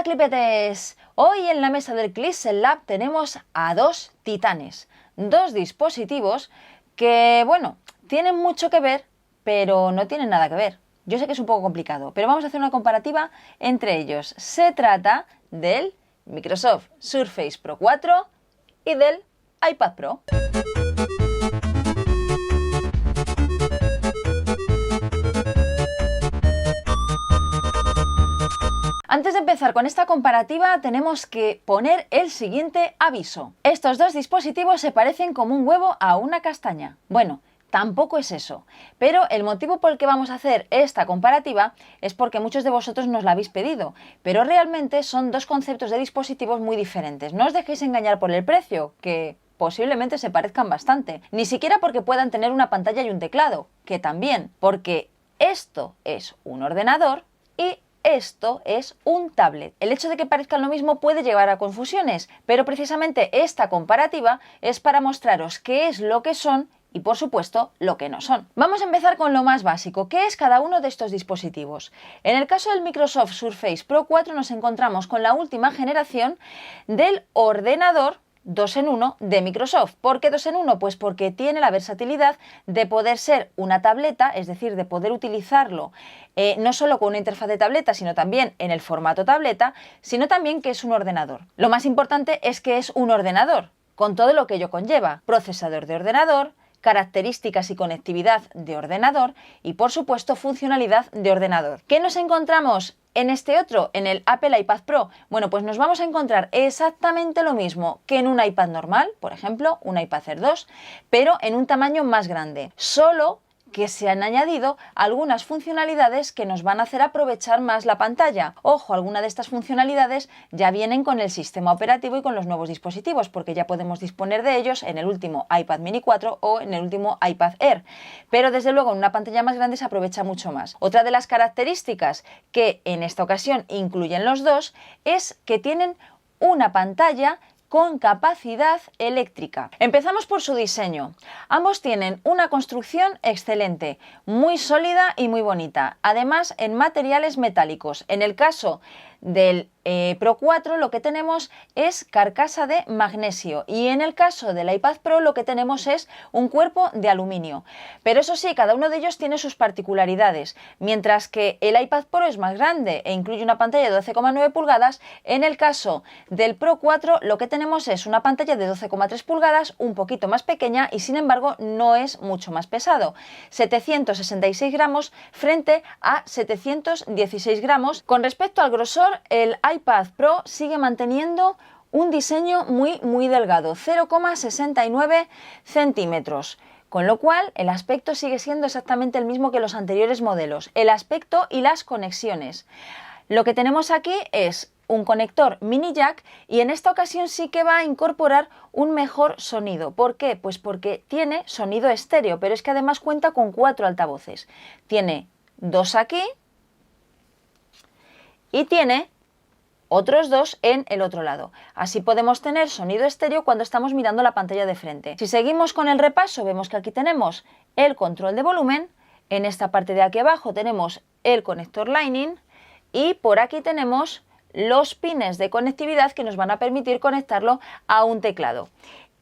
clipetes, hoy en la mesa del Clixel Lab tenemos a dos titanes, dos dispositivos que, bueno, tienen mucho que ver, pero no tienen nada que ver. Yo sé que es un poco complicado, pero vamos a hacer una comparativa entre ellos. Se trata del Microsoft Surface Pro 4 y del iPad Pro. Antes de empezar con esta comparativa tenemos que poner el siguiente aviso. Estos dos dispositivos se parecen como un huevo a una castaña. Bueno, tampoco es eso, pero el motivo por el que vamos a hacer esta comparativa es porque muchos de vosotros nos la habéis pedido, pero realmente son dos conceptos de dispositivos muy diferentes. No os dejéis engañar por el precio, que posiblemente se parezcan bastante, ni siquiera porque puedan tener una pantalla y un teclado, que también, porque esto es un ordenador y esto es un tablet. El hecho de que parezcan lo mismo puede llevar a confusiones, pero precisamente esta comparativa es para mostraros qué es lo que son y, por supuesto, lo que no son. Vamos a empezar con lo más básico. ¿Qué es cada uno de estos dispositivos? En el caso del Microsoft Surface Pro 4 nos encontramos con la última generación del ordenador 2 en 1 de Microsoft. ¿Por qué 2 en 1? Pues porque tiene la versatilidad de poder ser una tableta, es decir, de poder utilizarlo no solo con una interfaz de tableta, sino también en el formato tableta, sino también que es un ordenador. Lo más importante es que es un ordenador, con todo lo que ello conlleva. Procesador de ordenador, características y conectividad de ordenador y, por supuesto, funcionalidad de ordenador. ¿Qué nos encontramos en este otro, en el Apple iPad Pro? Bueno, pues nos vamos a encontrar exactamente lo mismo que en un iPad normal, por ejemplo, un iPad Air 2, pero en un tamaño más grande. Solo que se han añadido algunas funcionalidades que nos van a hacer aprovechar más la pantalla. Ojo, algunas de estas funcionalidades ya vienen con el sistema operativo y con los nuevos dispositivos, porque ya podemos disponer de ellos en el último iPad Mini 4 o en el último iPad Air. Pero desde luego en una pantalla más grande se aprovecha mucho más. Otra de las características que en esta ocasión incluyen los dos es que tienen una pantalla con capacidad eléctrica. Empezamos por su diseño. Ambos tienen una construcción excelente, muy sólida y muy bonita, además en materiales metálicos. En el caso del Pro 4 lo que tenemos es carcasa de magnesio y en el caso del iPad Pro lo que tenemos es un cuerpo de aluminio. Pero eso sí, cada uno de ellos tiene sus particularidades. Mientras que el iPad Pro es más grande e incluye una pantalla de 12,9 pulgadas, en el caso del Pro 4 lo que tenemos es una pantalla de 12,3 pulgadas, un poquito más pequeña y sin embargo no es mucho más pesado. 766 gramos frente a 716 gramos. Con respecto al grosor, el iPad Pro sigue manteniendo un diseño muy delgado, 0,69 centímetros. Con lo cual, el aspecto sigue siendo exactamente el mismo que los anteriores modelos. El aspecto y las conexiones. Lo que tenemos aquí es un conector mini jack y en esta ocasión sí que va a incorporar un mejor sonido. ¿Por qué? Pues porque tiene sonido estéreo, pero es que además cuenta con 4 altavoces. Tiene 2 aquí y tiene otros 2 en el otro lado. Así podemos tener sonido estéreo cuando estamos mirando la pantalla de frente. Si seguimos con el repaso, vemos que aquí tenemos el control de volumen, en esta parte de aquí abajo tenemos el conector Lightning y por aquí tenemos los pines de conectividad que nos van a permitir conectarlo a un teclado.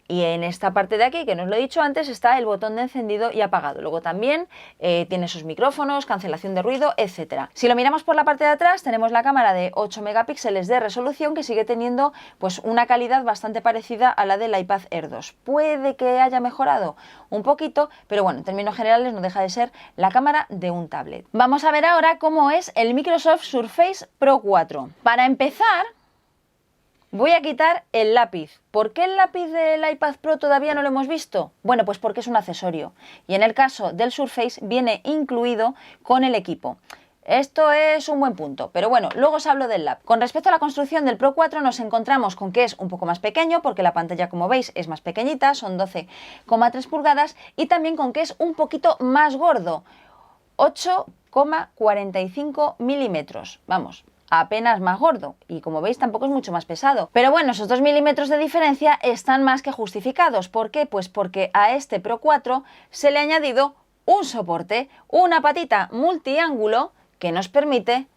Y en esta parte de aquí, que no os lo he dicho antes, está el botón de encendido y apagado. Luego también tiene sus micrófonos, cancelación de ruido, etc. Si lo miramos por la parte de atrás, tenemos la cámara de 8 megapíxeles de resolución que sigue teniendo pues una calidad bastante parecida a la del iPad Air 2. Puede que haya mejorado un poquito, pero bueno, en términos generales no deja de ser la cámara de un tablet. Vamos a ver ahora cómo es el Microsoft Surface Pro 4. Para empezar, voy a quitar el lápiz. ¿Por qué el lápiz del iPad Pro todavía no lo hemos visto? Bueno, pues porque es un accesorio. Y en el caso del Surface viene incluido con el equipo. Esto es un buen punto, pero bueno, luego os hablo del lápiz. Con respecto a la construcción del Pro 4 nos encontramos con que es un poco más pequeño, porque la pantalla, como veis, es más pequeñita, son 12,3 pulgadas, y también con que es un poquito más gordo, 8,45 milímetros. Vamos, apenas más gordo y como veis tampoco es mucho más pesado. Pero bueno, esos 2 milímetros de diferencia están más que justificados. ¿Por qué? Pues porque a este Pro 4 se le ha añadido un soporte, una patita multiángulo que nos permite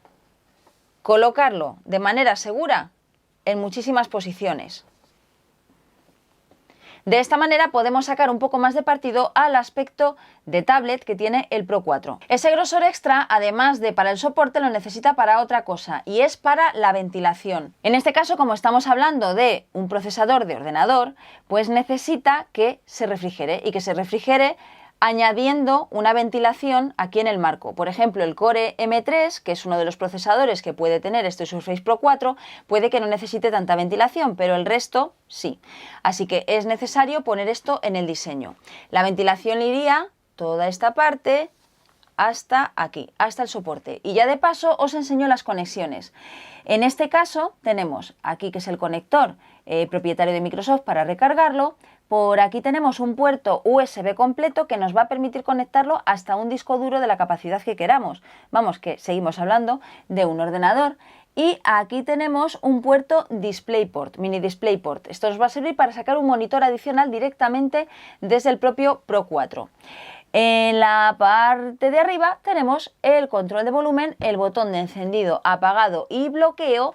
colocarlo de manera segura en muchísimas posiciones. De esta manera podemos sacar un poco más de partido al aspecto de tablet que tiene el Pro 4. Ese grosor extra, además de para el soporte, lo necesita para otra cosa, y es para la ventilación. En este caso, como estamos hablando de un procesador de ordenador, pues necesita que se refrigere, y que se refrigere añadiendo una ventilación aquí en el marco. Por ejemplo, el Core M3, que es uno de los procesadores que puede tener este Surface Pro 4, puede que no necesite tanta ventilación, pero el resto sí. Así que es necesario poner esto en el diseño. La ventilación iría toda esta parte hasta aquí, hasta el soporte. Y ya de paso os enseño las conexiones. En este caso tenemos aquí, que es el conector propietario de Microsoft para recargarlo. Por aquí tenemos un puerto USB completo que nos va a permitir conectarlo hasta un disco duro de la capacidad que queramos. Vamos, que seguimos hablando de un ordenador. Y aquí tenemos un puerto DisplayPort, mini DisplayPort. Esto nos va a servir para sacar un monitor adicional directamente desde el propio Pro 4. En la parte de arriba tenemos el control de volumen, el botón de encendido, apagado y bloqueo.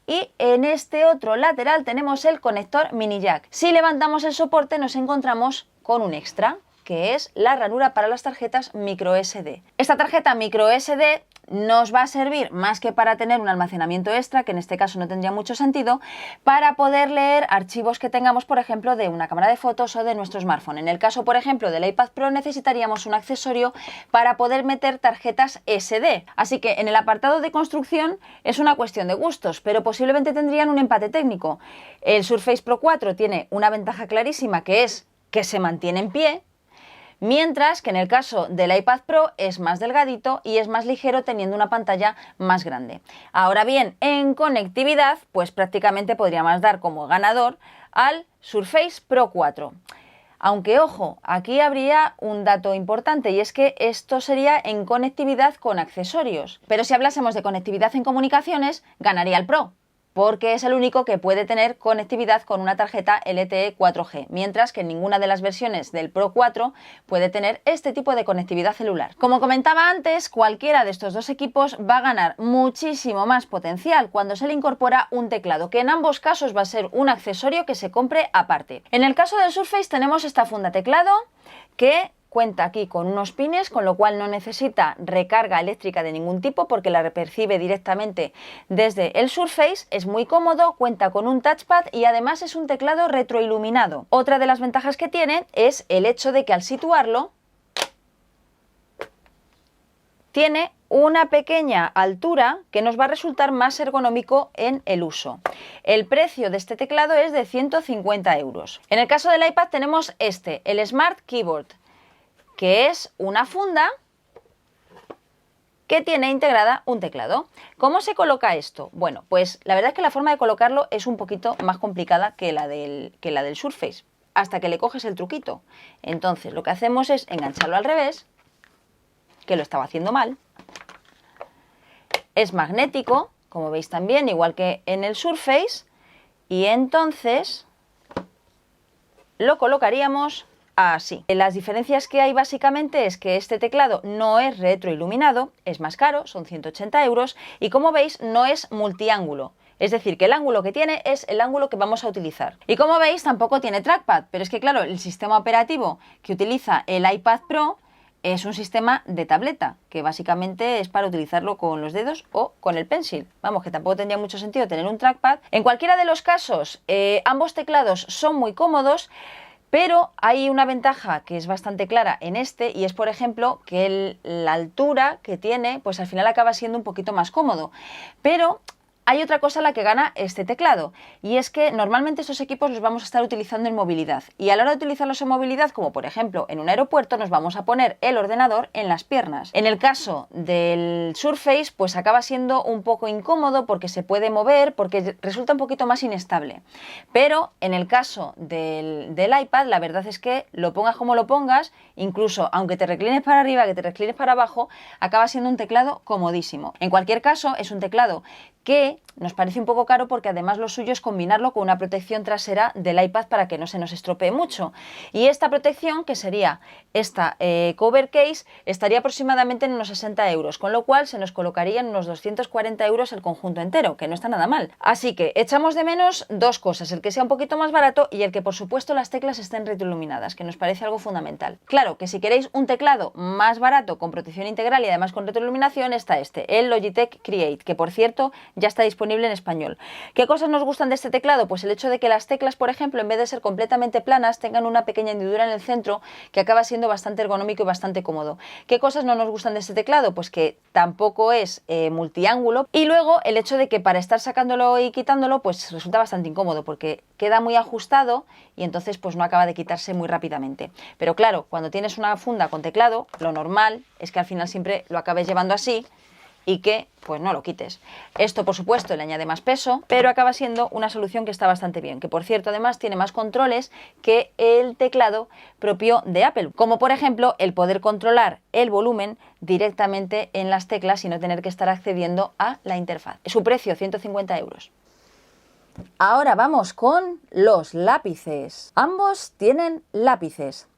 Y en este otro lateral tenemos el conector mini jack. Si levantamos el soporte nos encontramos con un extra, que es la ranura para las tarjetas microSD. Esta tarjeta microSD nos va a servir más que para tener un almacenamiento extra, que en este caso no tendría mucho sentido, para poder leer archivos que tengamos, por ejemplo, de una cámara de fotos o de nuestro smartphone. En el caso, por ejemplo, del iPad Pro necesitaríamos un accesorio para poder meter tarjetas SD. Así que en el apartado de construcción es una cuestión de gustos, pero posiblemente tendrían un empate técnico. El Surface Pro 4 tiene una ventaja clarísima, que es que se mantiene en pie, mientras que en el caso del iPad Pro es más delgadito y es más ligero, teniendo una pantalla más grande. Ahora bien, en conectividad, pues prácticamente podríamos dar como ganador al Surface Pro 4. Aunque ojo, aquí habría un dato importante, y es que esto sería en conectividad con accesorios. Pero si hablásemos de conectividad en comunicaciones, ganaría el Pro, porque es el único que puede tener conectividad con una tarjeta LTE 4G, mientras que ninguna de las versiones del Pro 4 puede tener este tipo de conectividad celular. Como comentaba antes, cualquiera de estos dos equipos va a ganar muchísimo más potencial cuando se le incorpora un teclado, que en ambos casos va a ser un accesorio que se compre aparte. En el caso del Surface tenemos esta funda teclado que cuenta aquí con unos pines, con lo cual no necesita recarga eléctrica de ningún tipo porque la percibe directamente desde el Surface. Es muy cómodo, cuenta con un touchpad y además es un teclado retroiluminado. Otra de las ventajas que tiene es el hecho de que al situarlo tiene una pequeña altura que nos va a resultar más ergonómico en el uso. El precio de este teclado es de 150 euros. En el caso del iPad tenemos el Smart Keyboard, que es una funda que tiene integrada un teclado. ¿Cómo se coloca esto? Bueno, pues la verdad es que la forma de colocarlo es un poquito más complicada que la del Surface, hasta que le coges el truquito. Entonces lo que hacemos es engancharlo al revés, que lo estaba haciendo mal. Es magnético, como veis también, igual que en el Surface, y entonces lo colocaríamos así. Las diferencias que hay básicamente es que este teclado no es retroiluminado, es más caro, son 180 euros, y como veis no es multiángulo. Es decir, que el ángulo que tiene es el ángulo que vamos a utilizar. Y como veis tampoco tiene trackpad, pero es que claro, el sistema operativo que utiliza el iPad Pro es un sistema de tableta, que básicamente es para utilizarlo con los dedos o con el pencil. Vamos, que tampoco tendría mucho sentido tener un trackpad. En cualquiera de los casos, ambos teclados son muy cómodos, pero hay una ventaja que es bastante clara en este, y es, por ejemplo, que la altura que tiene, pues al final acaba siendo un poquito más cómodo. Pero hay otra cosa a la que gana este teclado, y es que normalmente estos equipos los vamos a estar utilizando en movilidad, y a la hora de utilizarlos en movilidad, como por ejemplo en un aeropuerto, nos vamos a poner el ordenador en las piernas. En el caso del Surface, pues acaba siendo un poco incómodo porque se puede mover, porque resulta un poquito más inestable. Pero en el caso del iPad, la verdad es que lo pongas como lo pongas, incluso aunque te reclines para arriba, que te reclines para abajo, acaba siendo un teclado comodísimo. En cualquier caso, es un teclado que que nos parece un poco caro porque además lo suyo es combinarlo con una protección trasera del iPad para que no se nos estropee mucho. Y esta protección, que sería esta cover case, estaría aproximadamente en unos 60 euros, con lo cual se nos colocaría en unos 240 euros el conjunto entero, que no está nada mal. Así que echamos de menos dos cosas, el que sea un poquito más barato y el que por supuesto las teclas estén retroiluminadas, que nos parece algo fundamental. Claro que si queréis un teclado más barato con protección integral y además con retroiluminación está el Logitech Create, que por cierto ya está disponible en español. ¿Qué cosas nos gustan de este teclado? Pues el hecho de que las teclas, por ejemplo, en vez de ser completamente planas, tengan una pequeña hendidura en el centro que acaba siendo bastante ergonómico y bastante cómodo. ¿Qué cosas no nos gustan de este teclado? Pues que tampoco es multiángulo, y luego el hecho de que para estar sacándolo y quitándolo pues resulta bastante incómodo porque queda muy ajustado y entonces pues no acaba de quitarse muy rápidamente. Pero claro, cuando tienes una funda con teclado, lo normal es que al final siempre lo acabes llevando así y que pues no lo quites. Esto por supuesto le añade más peso, pero acaba siendo una solución que está bastante bien, que por cierto además tiene más controles que el teclado propio de Apple, como por ejemplo el poder controlar el volumen directamente en las teclas y no tener que estar accediendo a la interfaz. Su precio, 150 euros. Ahora vamos con los lápices. Ambos tienen lápices.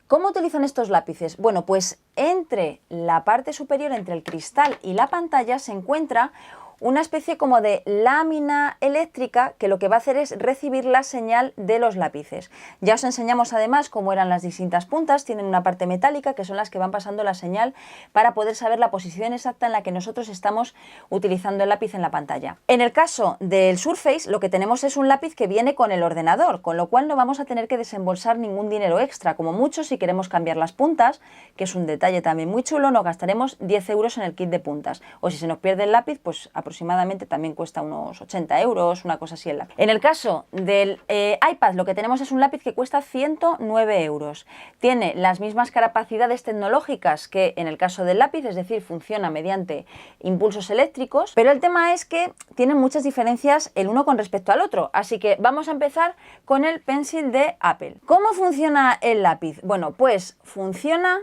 ¿Cómo utilizan estos lápices? Bueno, pues entre la parte superior, entre el cristal y la pantalla, se encuentra una especie como de lámina eléctrica que lo que va a hacer es recibir la señal de los lápices. Ya os enseñamos además cómo eran las distintas puntas, tienen una parte metálica que son las que van pasando la señal para poder saber la posición exacta en la que nosotros estamos utilizando el lápiz en la pantalla. En el caso del Surface lo que tenemos es un lápiz que viene con el ordenador, con lo cual no vamos a tener que desembolsar ningún dinero extra. Como mucho, si queremos cambiar las puntas, que es un detalle también muy chulo, nos gastaremos 10 euros en el kit de puntas. O si se nos pierde el lápiz, pues aproximadamente también cuesta unos 80 euros, una cosa así el lápiz. En el caso del iPad lo que tenemos es un lápiz que cuesta 109 euros. Tiene las mismas capacidades tecnológicas que en el caso del lápiz, es decir, funciona mediante impulsos eléctricos, pero el tema es que tienen muchas diferencias el uno con respecto al otro, así que vamos a empezar con el Pencil de Apple. ¿Cómo funciona el lápiz? Bueno, pues funciona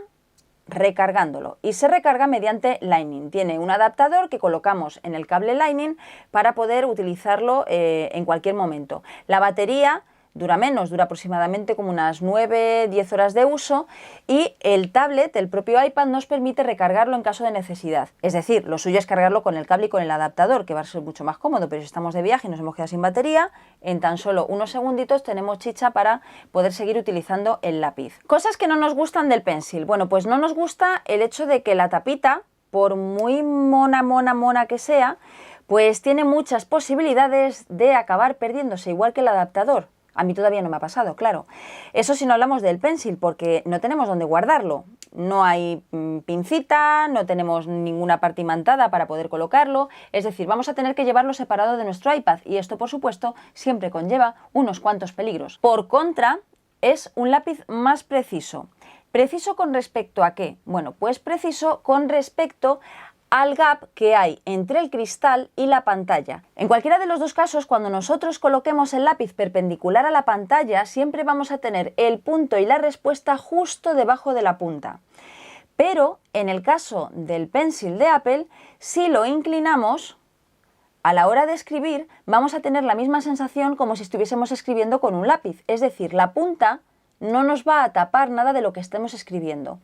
recargándolo y se recarga mediante Lightning. Tiene un adaptador que colocamos en el cable Lightning para poder utilizarlo en cualquier momento. La batería dura menos, dura aproximadamente como unas 9-10 horas de uso, y el tablet, el propio iPad, nos permite recargarlo en caso de necesidad. Es decir, lo suyo es cargarlo con el cable y con el adaptador, que va a ser mucho más cómodo, pero si estamos de viaje y nos hemos quedado sin batería, en tan solo unos segunditos tenemos chicha para poder seguir utilizando el lápiz. Cosas que no nos gustan del Pencil. Bueno, pues no nos gusta el hecho de que la tapita, por muy mona que sea, pues tiene muchas posibilidades de acabar perdiéndose, igual que el adaptador. A mí todavía no me ha pasado, claro. Eso si no hablamos del Pencil, porque no tenemos dónde guardarlo. No hay pincita, no tenemos ninguna parte imantada para poder colocarlo. Es decir, vamos a tener que llevarlo separado de nuestro iPad y esto, por supuesto, siempre conlleva unos cuantos peligros. Por contra, es un lápiz más preciso. ¿Preciso con respecto a qué? Bueno, pues preciso con respecto al gap que hay entre el cristal y la pantalla. En cualquiera de los dos casos, cuando nosotros coloquemos el lápiz perpendicular a la pantalla, siempre vamos a tener el punto y la respuesta justo debajo de la punta. Pero en el caso del Pencil de Apple, si lo inclinamos, a la hora de escribir vamos a tener la misma sensación como si estuviésemos escribiendo con un lápiz. Es decir, la punta no nos va a tapar nada de lo que estemos escribiendo.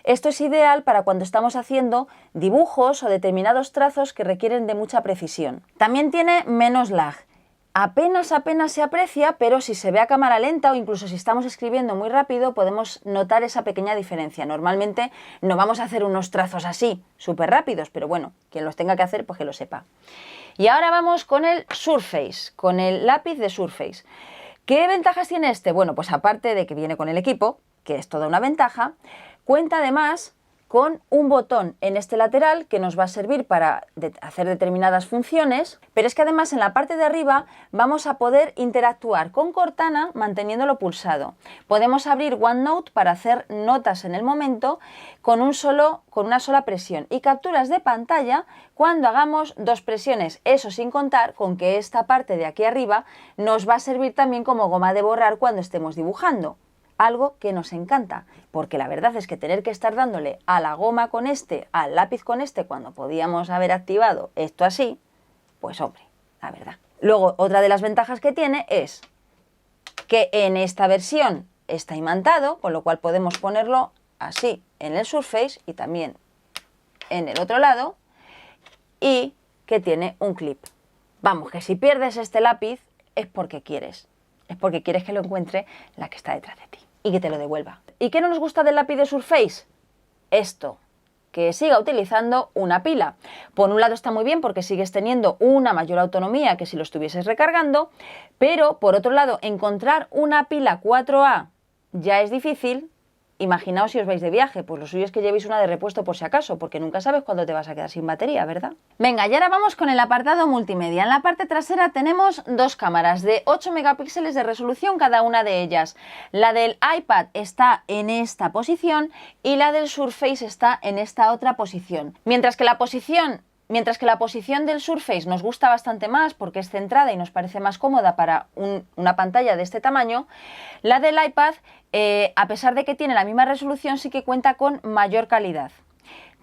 Esto es ideal para cuando estamos haciendo dibujos o determinados trazos que requieren de mucha precisión. También tiene menos lag. Apenas se aprecia, pero si se ve a cámara lenta o incluso si estamos escribiendo muy rápido podemos notar esa pequeña diferencia. Normalmente no vamos a hacer unos trazos así, súper rápidos, pero bueno, quien los tenga que hacer pues que lo sepa. Y ahora vamos con el Surface, con el lápiz de Surface. ¿Qué ventajas tiene este? Bueno, pues aparte de que viene con el equipo, que es toda una ventaja, cuenta además con un botón en este lateral que nos va a servir para hacer determinadas funciones, pero es que además en la parte de arriba vamos a poder interactuar con Cortana manteniéndolo pulsado. Podemos abrir OneNote para hacer notas en el momento con una sola presión, y capturas de pantalla cuando hagamos dos presiones, eso sin contar con que esta parte de aquí arriba nos va a servir también como goma de borrar cuando estemos dibujando. Algo que nos encanta, porque la verdad es que tener que estar dándole a la goma con este, al lápiz con este, cuando podíamos haber activado esto así, pues hombre, la verdad. Luego, otra de las ventajas que tiene es que en esta versión está imantado, con lo cual podemos ponerlo así en el Surface y también en el otro lado, y que tiene un clip. Vamos, que si pierdes este lápiz es porque quieres que lo encuentre la que está detrás de ti y que te lo devuelva. ¿Y qué no nos gusta del lápiz de Surface? Esto, que siga utilizando una pila. Por un lado está muy bien porque sigues teniendo una mayor autonomía que si lo estuvieses recargando, pero por otro lado encontrar una pila 4A ya es difícil. Imaginaos si os vais de viaje, pues lo suyo es que llevéis una de repuesto por si acaso, porque nunca sabes cuándo te vas a quedar sin batería, ¿verdad? Venga, y ahora vamos con el apartado multimedia. En la parte trasera tenemos dos cámaras de 8 megapíxeles de resolución cada una de ellas. La del iPad está en esta posición y la del Surface está en esta otra posición. Mientras que la posición del Surface nos gusta bastante más porque es centrada y nos parece más cómoda para una pantalla de este tamaño, la del iPad, a pesar de que tiene la misma resolución, sí que cuenta con mayor calidad,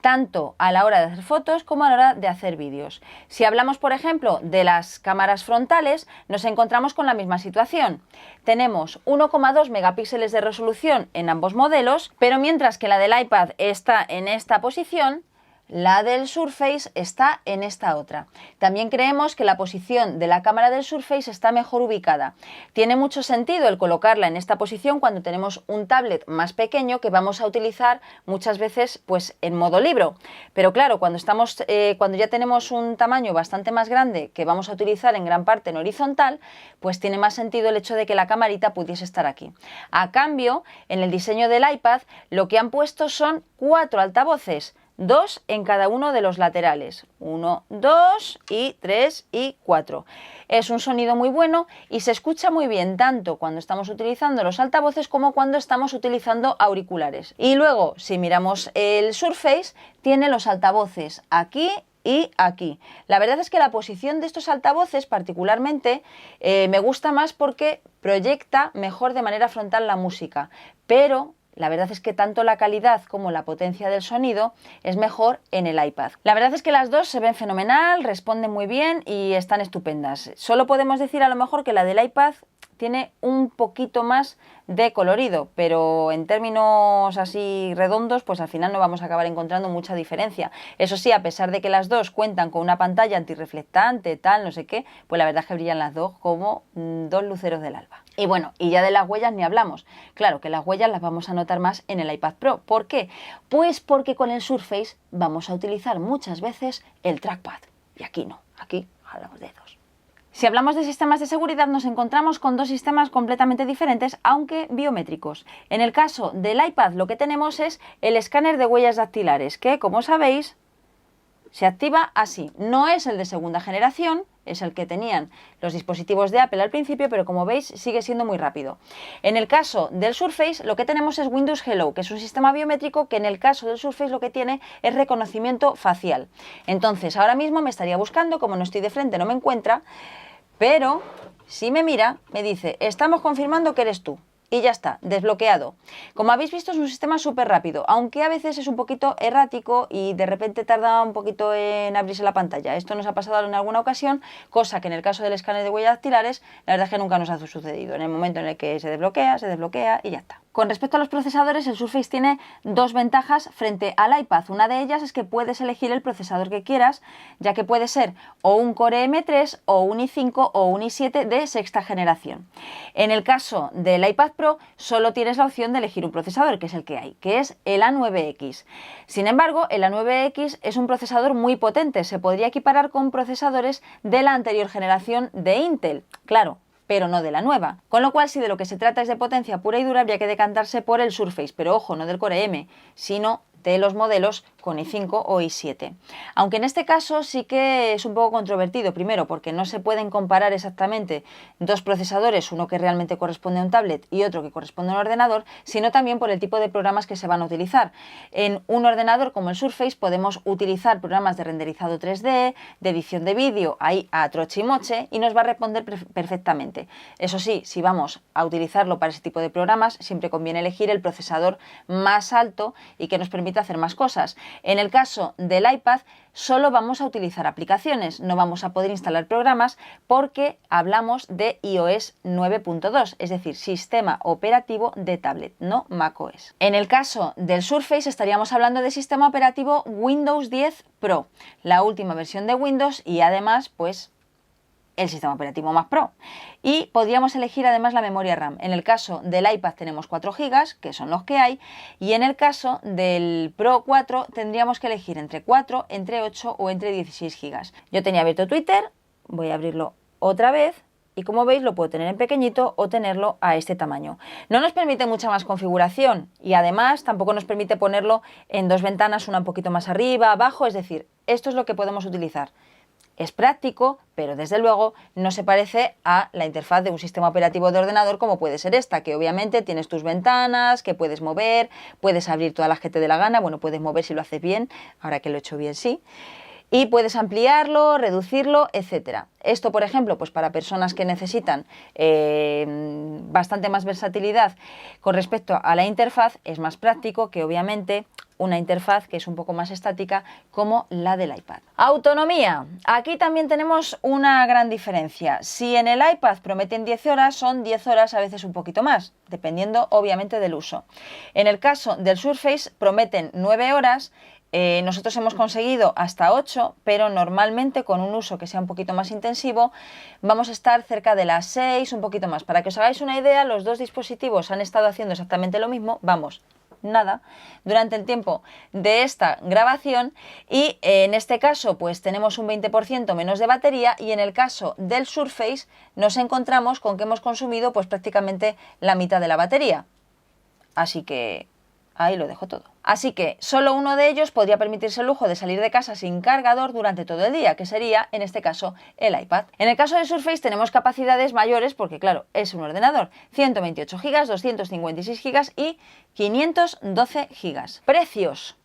tanto a la hora de hacer fotos como a la hora de hacer vídeos. Si hablamos, por ejemplo, de las cámaras frontales, nos encontramos con la misma situación. Tenemos 1,2 megapíxeles de resolución en ambos modelos, pero mientras que la del iPad está en esta posición, la del Surface está en esta otra. También creemos que la posición de la cámara del Surface está mejor ubicada. Tiene mucho sentido el colocarla en esta posición cuando tenemos un tablet más pequeño que vamos a utilizar muchas veces pues en modo libro. Pero claro, cuando ya tenemos un tamaño bastante más grande que vamos a utilizar en gran parte en horizontal, pues tiene más sentido el hecho de que la camarita pudiese estar aquí. A cambio, en el diseño del iPad lo que han puesto son 4 altavoces, 2 en cada uno de los laterales, 1, 2 y 3 y 4. Es un sonido muy bueno y se escucha muy bien tanto cuando estamos utilizando los altavoces como cuando estamos utilizando auriculares. Y luego, si miramos el Surface, tiene los altavoces aquí y aquí. La verdad es que la posición de estos altavoces particularmente me gusta más porque proyecta mejor de manera frontal la música, pero la verdad es que tanto la calidad como la potencia del sonido es mejor en el iPad. La verdad es que las dos se ven fenomenal, responden muy bien y están estupendas. Solo podemos decir a lo mejor que la del iPad tiene un poquito más de colorido, pero en términos así redondos, pues al final no vamos a acabar encontrando mucha diferencia. Eso sí, a pesar de que las dos cuentan con una pantalla antirreflectante, tal, no sé qué, pues la verdad es que brillan las dos como dos luceros del alba. Y bueno, y ya de las huellas ni hablamos. Claro que las huellas las vamos a notar más en el iPad Pro. ¿Por qué? Pues porque con el Surface vamos a utilizar muchas veces el trackpad. Y aquí no, aquí a los dedos. Si hablamos de sistemas de seguridad, nos encontramos con dos sistemas completamente diferentes, aunque biométricos. En el caso del iPad lo que tenemos es el escáner de huellas dactilares, que como sabéis se activa así. No es el de segunda generación, es el que tenían los dispositivos de Apple al principio, pero como veis sigue siendo muy rápido. En el caso del Surface lo que tenemos es Windows Hello, que es un sistema biométrico que en el caso del Surface lo que tiene es reconocimiento facial. Entonces ahora mismo me estaría buscando, como no estoy de frente no me encuentra, pero si me mira me dice, estamos confirmando que eres tú. Y ya está, desbloqueado. Como habéis visto es un sistema súper rápido, aunque a veces es un poquito errático y de repente tarda un poquito en abrirse la pantalla. Esto nos ha pasado en alguna ocasión, cosa que en el caso del escáner de huellas dactilares, la verdad es que nunca nos ha sucedido. En el momento en el que se desbloquea y ya está. Con respecto a los procesadores, el Surface tiene dos ventajas frente al iPad. Una de ellas es que puedes elegir el procesador que quieras, ya que puede ser o un Core M3 o un i5 o un i7 de sexta generación. En el caso del iPad Pro solo tienes la opción de elegir un procesador, que es el que hay, que es el A9X. Sin embargo, el A9X es un procesador muy potente, se podría equiparar con procesadores de la anterior generación de Intel, claro, pero no de la nueva. Con lo cual, si de lo que se trata es de potencia pura y dura, habría que decantarse por el Surface, pero ojo, no del Core M, sino de los modelos con i5 o i7. Aunque en este caso sí que es un poco controvertido, primero porque no se pueden comparar exactamente dos procesadores, uno que realmente corresponde a un tablet y otro que corresponde a un ordenador, sino también por el tipo de programas que se van a utilizar. En un ordenador como el Surface podemos utilizar programas de renderizado 3D, de edición de vídeo, ahí a troche y moche, y nos va a responder perfectamente. Eso sí, si vamos a utilizarlo para ese tipo de programas, siempre conviene elegir el procesador más alto y que nos permita permite hacer más cosas. En el caso del iPad solo vamos a utilizar aplicaciones, no vamos a poder instalar programas porque hablamos de iOS 9.2, es decir, sistema operativo de tablet, no macOS. En el caso del Surface estaríamos hablando de sistema operativo Windows 10 Pro, la última versión de Windows y además pues el sistema operativo más Pro. Y podríamos elegir además la memoria RAM. En el caso del iPad tenemos 4 GB, que son los que hay, y en el caso del Pro 4 tendríamos que elegir entre 4, entre 8 o entre 16 GB. Yo tenía abierto Twitter, voy a abrirlo otra vez, y como veis lo puedo tener en pequeñito o tenerlo a este tamaño. No nos permite mucha más configuración y además tampoco nos permite ponerlo en dos ventanas, una un poquito más arriba, abajo, es decir, esto es lo que podemos utilizar. Es práctico, pero desde luego no se parece a la interfaz de un sistema operativo de ordenador como puede ser esta, que obviamente tienes tus ventanas, que puedes mover, puedes abrir todas las que te dé la gana, bueno, puedes mover si lo haces bien, ahora que lo he hecho bien sí, y puedes ampliarlo, reducirlo, etcétera. Esto, por ejemplo, pues para personas que necesitan bastante más versatilidad con respecto a la interfaz, es más práctico que obviamente una interfaz que es un poco más estática como la del iPad. Autonomía. Aquí también tenemos una gran diferencia. Si en el iPad prometen 10 horas, son 10 horas, a veces un poquito más, dependiendo obviamente del uso. En el caso del Surface prometen 9 horas. Nosotros hemos conseguido hasta 8, pero normalmente con un uso que sea un poquito más intensivo vamos a estar cerca de las 6, un poquito más. Para que os hagáis una idea, los dos dispositivos han estado haciendo exactamente lo mismo, vamos, nada, durante el tiempo de esta grabación y en este caso pues tenemos un 20% menos de batería y en el caso del Surface nos encontramos con que hemos consumido pues prácticamente la mitad de la batería. Así que ahí lo dejo todo. Así que solo uno de ellos podría permitirse el lujo de salir de casa sin cargador durante todo el día, que sería, en este caso, el iPad. En el caso de Surface tenemos capacidades mayores porque, claro, es un ordenador. 128 GB, 256 GB y 512 GB. Precios.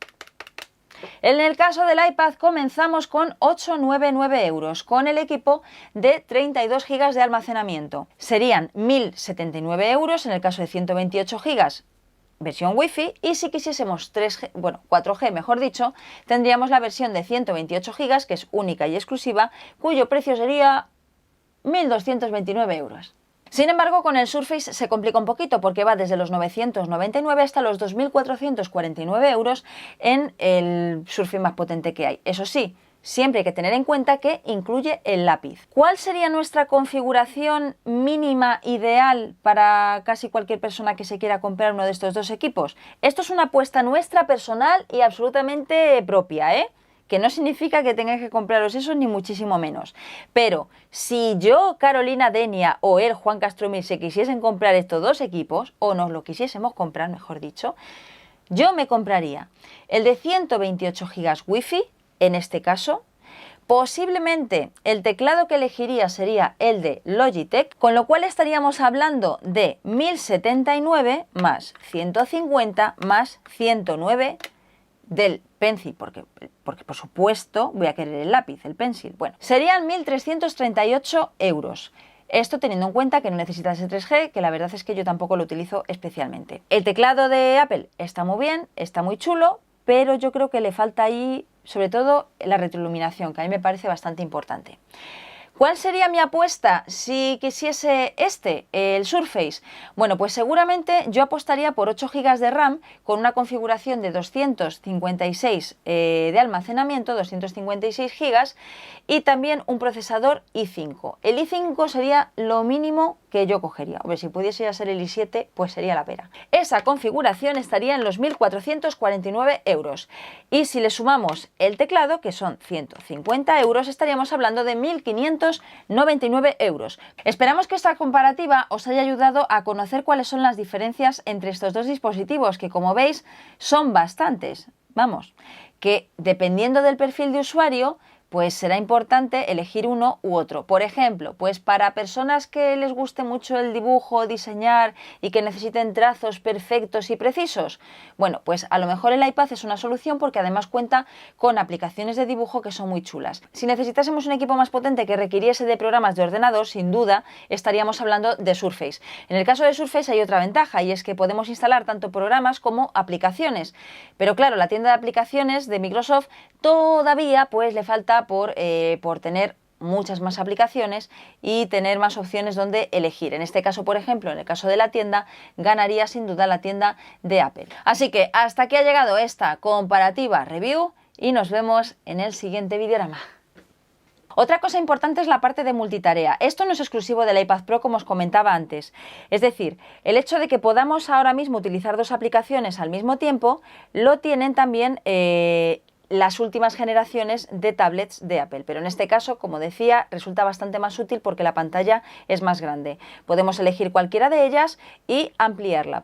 En el caso del iPad comenzamos con 899 euros, con el equipo de 32 GB de almacenamiento. Serían 1.079 euros en el caso de 128 GB. Versión Wi-Fi y si quisiésemos 4G mejor dicho, tendríamos la versión de 128 GB que es única y exclusiva, cuyo precio sería 1.229 euros. Sin embargo, con el Surface se complica un poquito porque va desde los 999 hasta los 2.449 euros en el Surface más potente que hay. Eso sí, siempre hay que tener en cuenta que incluye el lápiz. ¿Cuál sería nuestra configuración mínima ideal para casi cualquier persona que se quiera comprar uno de estos dos equipos? Esto es una apuesta nuestra personal y absolutamente propia, que no significa que tengáis que compraros eso ni muchísimo menos. Pero si yo, Carolina Denia o él, Juan Castromil, se quisiesen comprar estos dos equipos, o nos lo quisiésemos comprar, mejor dicho, yo me compraría el de 128 GB Wi-Fi. En este caso, posiblemente el teclado que elegiría sería el de Logitech, con lo cual estaríamos hablando de 1079 más 150 más 109 del Pencil, porque por supuesto voy a querer el lápiz, el Pencil. Bueno, serían 1.338 euros. Esto teniendo en cuenta que no necesitas el 3G, que la verdad es que yo tampoco lo utilizo especialmente. El teclado de Apple está muy bien, está muy chulo, pero yo creo que le falta ahí sobre todo la retroiluminación, que a mí me parece bastante importante. ¿Cuál sería mi apuesta si quisiese el Surface? Bueno, pues seguramente yo apostaría por 8 GB de RAM con una configuración de 256 de almacenamiento, 256 GB y también un procesador i5. El i5 sería lo mínimo que yo cogería. Hombre, si pudiese ya ser el i7, pues sería la pera. Esa configuración estaría en los 1.449 euros. Y si le sumamos el teclado, que son 150 euros, estaríamos hablando de 1.599 euros. Esperamos que esta comparativa os haya ayudado a conocer cuáles son las diferencias entre estos dos dispositivos, que como veis son bastantes. Vamos, que dependiendo del perfil de usuario, pues será importante elegir uno u otro. Por ejemplo, pues para personas que les guste mucho el dibujo, diseñar y que necesiten trazos perfectos y precisos, bueno, pues a lo mejor el iPad es una solución porque además cuenta con aplicaciones de dibujo que son muy chulas. Si necesitásemos un equipo más potente que requiriese de programas de ordenador, sin duda estaríamos hablando de Surface. En el caso de Surface hay otra ventaja y es que podemos instalar tanto programas como aplicaciones. Pero claro, la tienda de aplicaciones de Microsoft todavía pues le falta por tener muchas más aplicaciones y tener más opciones donde elegir. En este caso, por ejemplo, en el caso de la tienda, ganaría sin duda la tienda de Apple. Así que hasta aquí ha llegado esta comparativa review y nos vemos en el siguiente videorama. Otra cosa importante es la parte de multitarea. Esto no es exclusivo del iPad Pro, como os comentaba antes. Es decir, el hecho de que podamos ahora mismo utilizar dos aplicaciones al mismo tiempo, lo tienen también las últimas generaciones de tablets de Apple, pero en este caso, como decía, resulta bastante más útil porque la pantalla es más grande. Podemos elegir cualquiera de ellas y ampliarla.